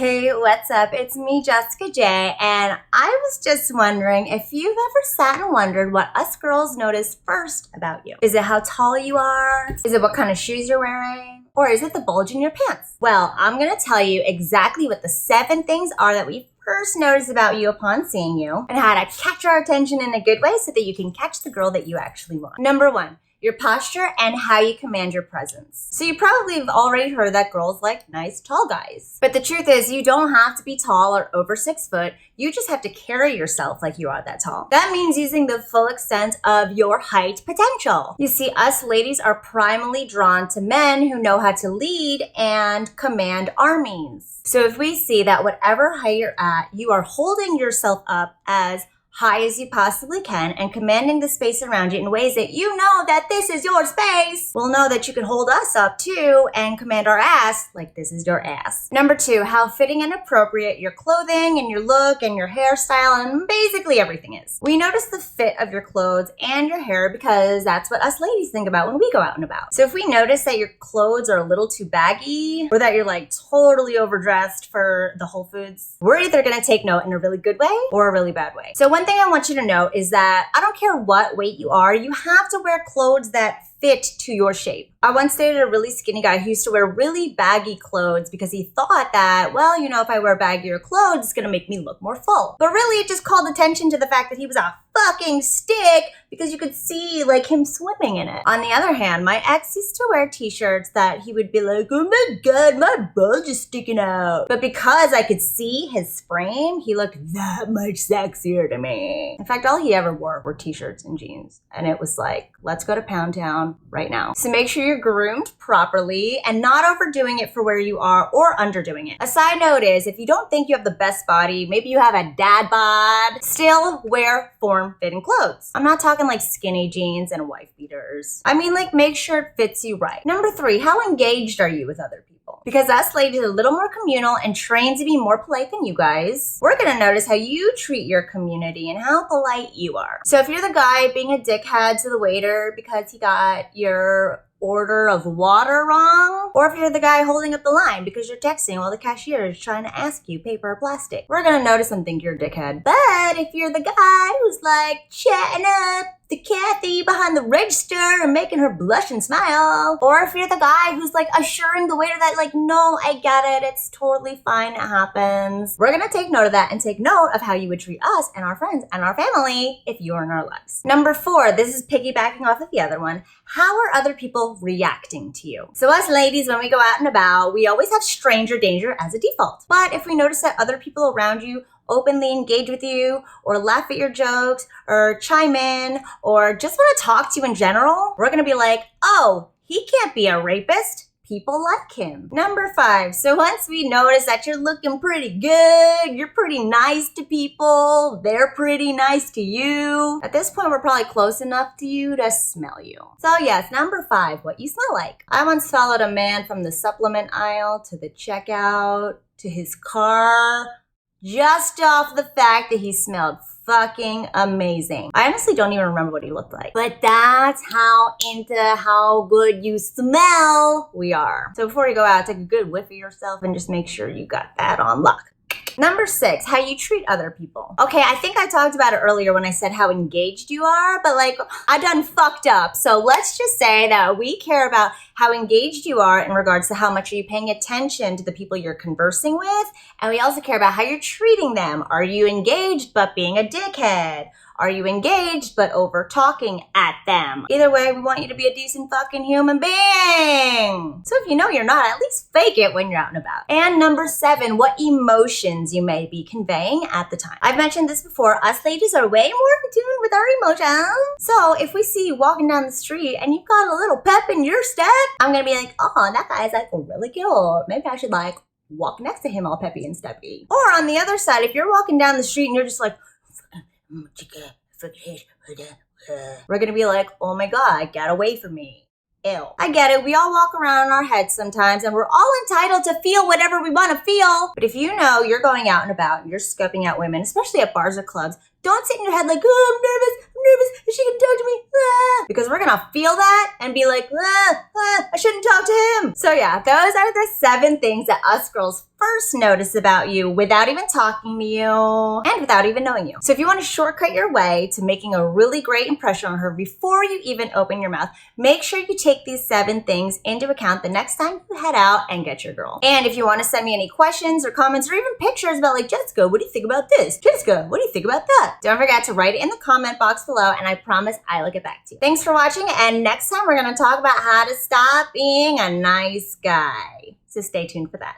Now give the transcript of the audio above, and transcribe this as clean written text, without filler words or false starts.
Hey, what's up? It's me, Jessica J, and I was just wondering if you've ever sat and wondered what us girls notice first about you. Is it how tall you are? Is it what kind of shoes you're wearing? Or is it the bulge in your pants? Well, I'm gonna tell you exactly what the 7 things are that we first notice about you upon seeing you, and how to catch our attention in a good way so that you can catch the girl that you actually want. Number 1. Your posture and how you command your presence. So you probably have already heard that girls like nice tall guys. But the truth is you don't have to be tall or over 6 foot. You just have to carry yourself like you are that tall. That means using the full extent of your height potential. You see, us ladies are primarily drawn to men who know how to lead and command armies. So if we see that whatever height you're at, you are holding yourself up as high as you possibly can and commanding the space around you in ways that you know that this is your space, we'll know that you can hold us up too and command our ass like this is your ass. Number 2, how fitting and appropriate your clothing and your look and your hairstyle and basically everything is. We notice the fit of your clothes and your hair because that's what us ladies think about when we go out and about. So if we notice that your clothes are a little too baggy or that you're like totally overdressed for the Whole Foods, we're either gonna take note in a really good way or a really bad way. So one thing I want you to know is that I don't care what weight you are, you have to wear clothes that fit to your shape. I once dated a really skinny guy who used to wear really baggy clothes because he thought that, well, if I wear baggier clothes, it's gonna make me look more full. But really, it just called attention to the fact that he was a fucking stick because you could see like him swimming in it. On the other hand, my ex used to wear t-shirts that he would be like, oh my God, my bulge is sticking out. But because I could see his frame, he looked that much sexier to me. In fact, all he ever wore were t-shirts and jeans. And it was like, let's go to Pound Town right now. So make sure you're groomed properly and not overdoing it for where you are or underdoing it. A side note is, if you don't think you have the best body, maybe you have a dad bod, still wear form-fitting clothes. I'm not talking like skinny jeans and wife beaters. I mean like make sure it fits you right. Number 3, how engaged are you with other people? Because us ladies are a little more communal and trained to be more polite than you guys, we're gonna notice how you treat your community and how polite you are. So if you're the guy being a dickhead to the waiter because he got your order of water wrong, or if you're the guy holding up the line because you're texting while the cashier is trying to ask you paper or plastic, we're gonna notice and think you're a dickhead. But if you're the guy who's like chatting up the Kathy behind the register and making her blush and smile, or if you're the guy who's like assuring the waiter that like, no, I get it, it's totally fine, it happens, we're gonna take note of that and take note of how you would treat us and our friends and our family if you were in our lives. Number 4, this is piggybacking off of the other one. How are other people reacting to you? So us ladies, when we go out and about, we always have stranger danger as a default. But if we notice that other people around you openly engage with you or laugh at your jokes or chime in or just want to talk to you in general, we're gonna be like, oh, he can't be a rapist. People like him. Number 5, so once we notice that you're looking pretty good, you're pretty nice to people, they're pretty nice to you, at this point we're probably close enough to you to smell you. So yes, number 5, what you smell like. I once followed a man from the supplement aisle to the checkout to his car just off the fact that he smelled fucking amazing. I honestly don't even remember what he looked like. But that's how into how good you smell we are. So before you go out, take a good whiff of yourself and just make sure you got that on lock. Number 6, how you treat other people. Okay, I think I talked about it earlier when I said how engaged you are, but like I done fucked up. So let's just say that we care about how engaged you are in regards to how much are you paying attention to the people you're conversing with. And we also care about how you're treating them. Are you engaged but being a dickhead? Are you engaged but over talking at them? Either way, we want you to be a decent fucking human being. So if you know you're not, at least fake it when you're out and about. And number 7, what emotions you may be conveying at the time. I've mentioned this before, us ladies are way more in tune with our emotions. So if we see you walking down the street and you've got a little pep in your step, I'm gonna be like, oh, that guy's like really cute. Maybe I should like walk next to him all peppy and steppy. Or on the other side, if you're walking down the street and you're just like, we're gonna be like, oh my God, get away from me. Ew. I get it, we all walk around in our heads sometimes and we're all entitled to feel whatever we want to feel. But if you know you're going out and about and you're scoping out women, especially at bars or clubs, don't sit in your head like, oh, I'm nervous, is she gonna talk to me? Ah. Because we're gonna feel that and be like, I shouldn't talk to him. So yeah, those are the 7 things that us girls first notice about you without even talking to you and without even knowing you. So if you want to shortcut your way to making a really great impression on her before you even open your mouth, make sure you take these 7 things into account the next time you head out and get your girl. And if you want to send me any questions or comments or even pictures about like, Jessica, what do you think about this? Jessica, what do you think about that? Don't forget to write it in the comment box below, and I promise I will get back to you. Thanks for watching, and next time we're going to talk about how to stop being a nice guy. So stay tuned for that.